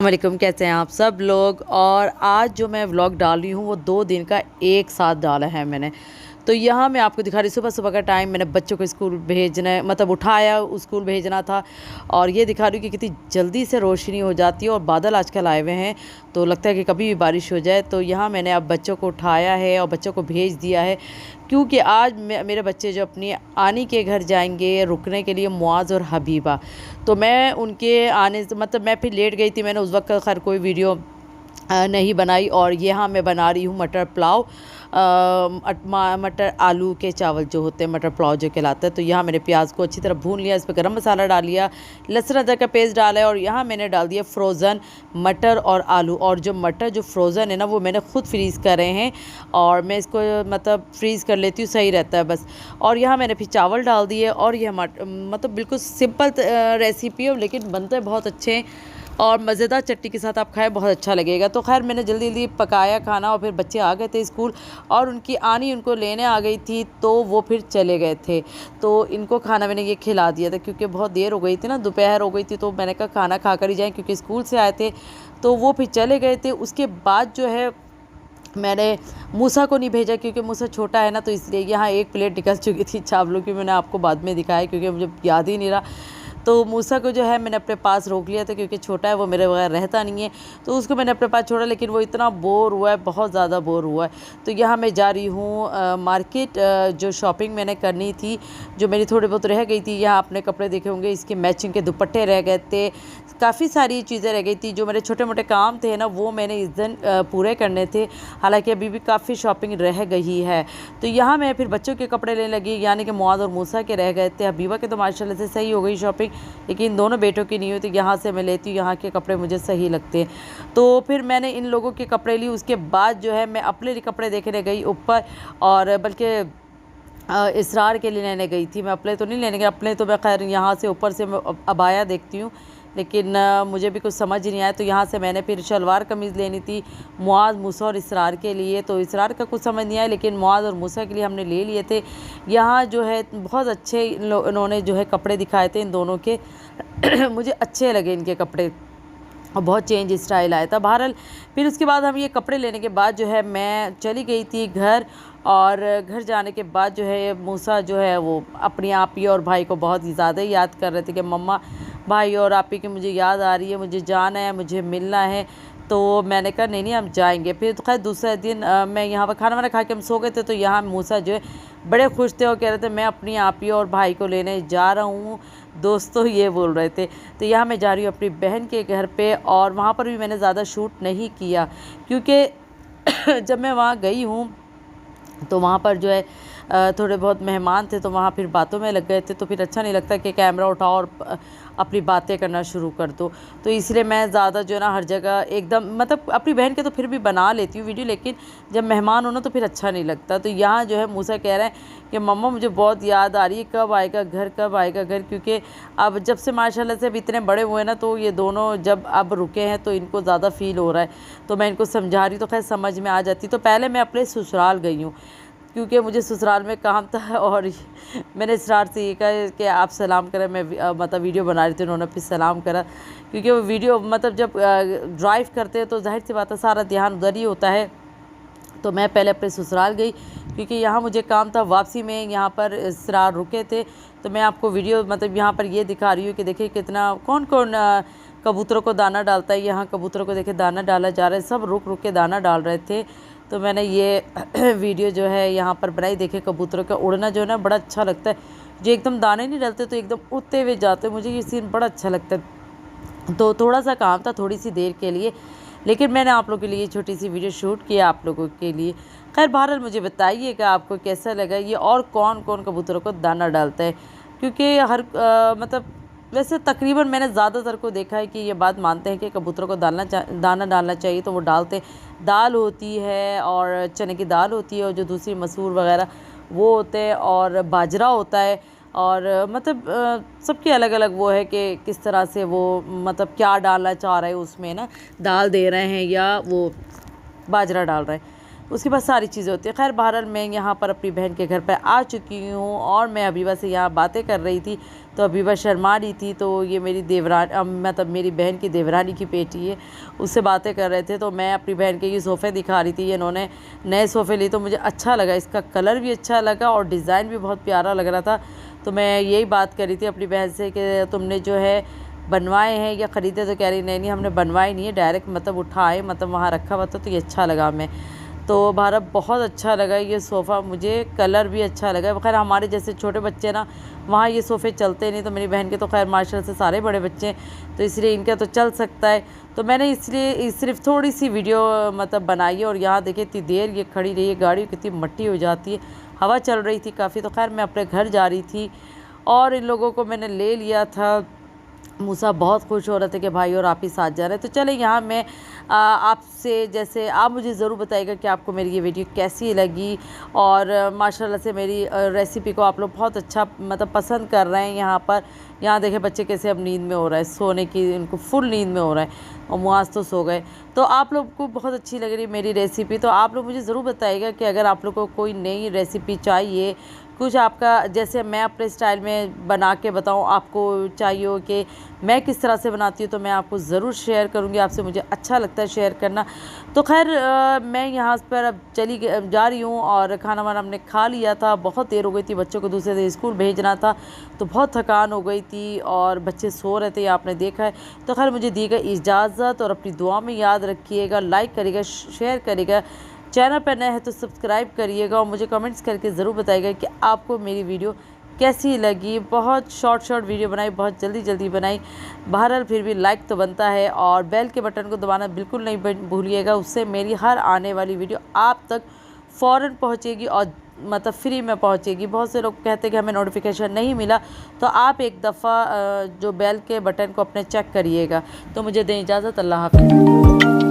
वालेकुम, कैसे हैं आप सब लोग। और आज जो मैं व्लॉग डाल रही हूँ वो 2 दिन का एक साथ डाला है मैंने। तो यहाँ मैं आपको दिखा रही, सुबह सुबह का टाइम मैंने बच्चों को स्कूल भेजना मतलब उठाया, स्कूल भेजना था। और ये दिखा रही हूँ कि कितनी जल्दी से रोशनी हो जाती है और बादल आजकल आए हुए हैं, तो लगता है कि कभी भी बारिश हो जाए। तो यहाँ मैंने अब बच्चों को उठाया है और बच्चों को भेज दिया है, क्योंकि आज मेरे बच्चे जो अपनी आनी के घर जाएंगे रुकने के लिए, मुआज़ और हबीबा। तो मैं उनके आने से मतलब मैं फिर लेट गई थी, मैंने उस वक्त खैर कोई वीडियो नहीं बनाई। और यहाँ मैं बना रही हूँ मटर पुलाव, मटर आलू के चावल जो होते हैं, मटर पुलाव जो कहलाता है। तो यहाँ मैंने प्याज को अच्छी तरह भून लिया, इस पर गरम मसाला डाल लिया, लहसुन अदरक का पेस्ट डाला है। और यहाँ मैंने डाल दिया फ्रोज़न मटर और आलू। और जो मटर जो फ्रोज़न है ना, वो मैंने ख़ुद फ्रीज़ करे हैं और मैं इसको मतलब फ्रीज़ कर लेती हूँ, सही रहता है बस। और यहाँ मैंने फिर चावल डाल दिए। और यह मतलब बिल्कुल सिंपल रेसिपी है, लेकिन बनते बहुत अच्छे हैं और मज़ेदार चटनी के साथ आप खाएं, बहुत अच्छा लगेगा। तो खैर मैंने जल्दी जल्दी पकाया खाना और फिर बच्चे आ गए थे स्कूल और उनकी आनी उनको लेने आ गई थी, तो वो फिर चले गए थे। तो इनको खाना मैंने ये खिला दिया था, क्योंकि बहुत देर हो गई थी ना, दोपहर हो गई थी। तो मैंने कहा खाना खा कर ही जाएँ, क्योंकि स्कूल से आए थे। तो वो फिर चले गए थे। उसके बाद जो है मैंने मूसा को नहीं भेजा, क्योंकि मूसा छोटा है ना, तो इसलिए यहाँ एक प्लेट निकल चुकी थी चावलों की। मैंने आपको बाद में दिखाया, क्योंकि मुझे याद ही नहीं रहा। तो मूसा को जो है मैंने अपने पास रोक लिया था, क्योंकि छोटा है, वो मेरे बगैर रहता नहीं है। तो उसको मैंने अपने पास छोड़ा, लेकिन वो इतना बोर हुआ है, बहुत ज़्यादा बोर हुआ है। तो यहाँ मैं जा रही हूँ मार्केट, जो शॉपिंग मैंने करनी थी, जो मेरी थोड़ी बहुत रह गई थी। यहाँ आपने कपड़े देखे होंगे, इसके मैचिंग के दुपट्टे रह गए थे, काफ़ी सारी चीज़ें रह गई थी। जो मेरे छोटे मोटे काम थे ना, वो मैंने इस दिन पूरे करने थे। हालांकि अभी भी काफ़ी शॉपिंग रह गई है। तो यहाँ मैं फिर बच्चों के कपड़े लेने लगी, यानी कि मुआज़ और मूसा के रह गए थे। हबीबा के तो माशाल्लाह से सही हो गई शॉपिंग, लेकिन दोनों बेटों की नहीं हुई। तो यहाँ से मैं लेती हूँ, यहाँ के कपड़े मुझे सही लगते हैं। तो फिर मैंने इन लोगों के कपड़े लिए। उसके बाद जो है मैं अपने लिए कपड़े देखने गई ऊपर, और बल्कि इसरार के लिए लेने गई थी। मैं अपने तो नहीं लेने गई, अपने तो मैं खैर यहाँ से ऊपर से मैं अबाया देखती हूँ, लेकिन मुझे भी कुछ समझ नहीं आया। तो यहाँ से मैंने फिर शलवार कमीज़ लेनी थी मुआज़, मूसा और इसरार के लिए। तो इसरार का कुछ समझ नहीं आया, लेकिन मुआज़ और मूसा के लिए हमने ले लिए थे। यहाँ जो है बहुत अच्छे इन्होंने जो है कपड़े दिखाए थे इन दोनों के मुझे अच्छे लगे इनके कपड़े, और बहुत चेंज स्टाइल आया था। बहरहाल फिर उसके बाद हम ये कपड़े लेने के बाद जो है मैं चली गई थी घर। और घर जाने के बाद जो है मूसा जो है वो अपनी आपी और भाई को बहुत ही ज़्यादा याद कर रहे थे कि मम्मा, भाई और आपी की मुझे याद आ रही है, मुझे जाना है, मुझे मिलना है। तो मैंने कहा नहीं नहीं हम जाएंगे। फिर तो खैर दूसरे दिन मैं यहाँ पर खाना वाना खा के हम सो गए थे। तो यहाँ मूसा जो है बड़े खुश थे और कह रहे थे मैं अपनी आपी और भाई को लेने जा रहा हूँ। दोस्तों ये बोल रहे थे। तो यहाँ मैं जा रही हूँ अपनी बहन के घर पे, और वहाँ पर भी मैंने ज़्यादा शूट नहीं किया, क्योंकि जब मैं वहाँ गई हूँ तो वहाँ पर जो है थोड़े बहुत मेहमान थे, तो वहाँ फिर बातों में लग गए थे। तो फिर अच्छा नहीं लगता कि कैमरा उठाओ और अपनी बातें करना शुरू कर दो। तो इसलिए मैं ज़्यादा जो है ना हर जगह एकदम मतलब अपनी बहन के तो फिर भी बना लेती हूँ वीडियो, लेकिन जब मेहमान हो ना तो फिर अच्छा नहीं लगता। तो यहाँ जो है मूसा कह रहे हैं कि मम्मा मुझे बहुत याद आ रही है, कब आएगा घर, कब आएगा घर। क्योंकि अब जब से माशाल्लाह से अब इतने बड़े हुए ना, तो ये दोनों जब अब रुके हैं तो इनको ज़्यादा फ़ील हो रहा है। तो मैं इनको समझा रही, तो खैर समझ में आ जाती। तो पहले मैं अपने ससुराल गई हूँ, क्योंकि मुझे ससुराल में काम था। और मैंने इसरार से ये कहा कि आप सलाम करें, मैं मतलब वीडियो बना रही थी, उन्होंने फिर सलाम करा। क्योंकि वो वीडियो मतलब जब ड्राइव करते हैं तो जाहिर सी बात है सारा ध्यान उधर ही होता है। तो मैं पहले अपने ससुराल गई, क्योंकि यहाँ मुझे काम था। वापसी में यहाँ पर इसरार रुके थे। तो मैं आपको वीडियो मतलब यहाँ पर ये दिखा रही हूँ कि देखिए कितना कौन कौन कबूतरों को दाना डालता है। यहाँ कबूतरों को देखिए दाना डाला जा रहा है, सब रुक रुक के दाना डाल रहे थे। तो मैंने ये वीडियो जो है यहाँ पर बनाई। देखिए कबूतरों का उड़ना जो है ना बड़ा अच्छा लगता है, जो एकदम दाने नहीं डालते तो एकदम उड़ते हुए जाते, मुझे ये सीन बड़ा अच्छा लगता है। तो थोड़ा सा काम था, थोड़ी सी देर के लिए, लेकिन मैंने आप लोगों के लिए छोटी सी वीडियो शूट किया आप लोगों के लिए। खैर बहरहाल मुझे बताइएगा आपको कैसा लगा ये, और कौन कौन कबूतरों को दाना डालता है। क्योंकि हर मतलब वैसे तकरीबन मैंने ज़्यादातर को देखा है कि ये बात मानते हैं कि कबूतरों को दाना डालना चाहिए, तो वो डालते हैं। दाल होती है और चने की दाल होती है, और जो दूसरी मसूर वगैरह वो होते हैं, और बाजरा होता है। और मतलब सबके अलग अलग वो है कि किस तरह से वो मतलब क्या डालना चाह रहे हैं उसमें ना, दाल दे रहे हैं या वो बाजरा डाल रहे हैं। उसके बाद सारी चीज़ें होती है। खैर बहरहाल मैं यहाँ पर अपनी बहन के घर पर आ चुकी हूँ और मैं अबीबा से यहाँ बातें कर रही थी, तो अबीबा शर्मा रही थी। तो ये मेरी मतलब मेरी बहन की देवरानी की बेटी है, उससे बातें कर रहे थे। तो मैं अपनी बहन के ये सोफ़े दिखा रही थी। इन्होंने नए सोफ़े लिए तो मुझे अच्छा लगा, इसका कलर भी अच्छा लगा और डिज़ाइन भी बहुत प्यारा लग रहा था। तो मैं यही बात कर रही थी अपनी बहन से कि तुमने जो है बनवाए हैं या ख़रीदे? तो कह रही नहीं हमने बनवाए नहीं है, डायरेक्ट मतलब उठाए, मतलब वहाँ रखा हुआ था तो ये अच्छा लगा हमें। तो भारत बहुत अच्छा लगा ये सोफ़ा, मुझे कलर भी अच्छा लगा। खैर हमारे जैसे छोटे बच्चे ना, वहाँ ये सोफ़े चलते नहीं, तो मेरी बहन के तो खैर माशाल्लाह से सारे बड़े बच्चे हैं, तो इसलिए इनका तो चल सकता है। तो मैंने इसलिए सिर्फ थोड़ी सी वीडियो मतलब बनाई है। और यहाँ देखिए इतनी देर ये खड़ी रही है, गाड़ी कितनी मट्टी हो जाती है, हवा चल रही थी काफ़ी। तो खैर मैं अपने घर जा रही थी और इन लोगों को मैंने ले लिया था। मूसा बहुत खुश हो रहे थे कि भाई और आप ही साथ जा रहे हैं। तो चले यहाँ मैं आपसे, जैसे आप मुझे ज़रूर बताइएगा कि आपको मेरी ये वीडियो कैसी लगी। और माशाल्लाह से मेरी रेसिपी को आप लोग बहुत अच्छा मतलब पसंद कर रहे हैं। यहाँ देखें बच्चे कैसे अब नींद में हो रहा है, सोने की उनको फुल नींद में हो रहा है और मुआज तो सो गए। तो आप लोग को बहुत अच्छी लग रही मेरी रेसिपी, तो आप लोग मुझे ज़रूर बताइएगा कि अगर आप लोग को कोई नई रेसिपी चाहिए, कुछ आपका जैसे मैं अपने स्टाइल में बना के बताऊं, आपको चाहिए हो कि मैं किस तरह से बनाती हूँ, तो मैं आपको ज़रूर शेयर करूँगी। आपसे मुझे अच्छा लगता है शेयर करना। तो खैर मैं यहाँ पर अब जा रही हूँ और खाना वाना हमने खा लिया था। बहुत देर हो गई थी, बच्चों को दूसरे दिन स्कूल भेजना था, तो बहुत थकान हो गई थी और बच्चे सो रहे थे, आपने देखा है। तो खैर मुझे दी गई इजाज़त, और अपनी दुआ में याद रखिएगा, लाइक करिएगा, शेयर करिएगा, चैनल पर नए हैं तो सब्सक्राइब करिएगा और मुझे कमेंट्स करके ज़रूर बताइएगा कि आपको मेरी वीडियो कैसी लगी। बहुत शॉर्ट वीडियो बनाई, बहुत जल्दी बनाई, बहरहाल फिर भी लाइक तो बनता है। और बेल के बटन को दबाना बिल्कुल नहीं भूलिएगा, उससे मेरी हर आने वाली वीडियो आप तक फ़ौरन पहुँचेगी और मतलब फ्री में पहुँचेगी। बहुत से लोग कहते हैं कि हमें नोटिफिकेशन नहीं मिला, तो आप एक दफ़ा जो बेल के बटन को अपने चेक करिएगा। तो मुझे दें इजाज़त, अल्लाह हाफ़िज़।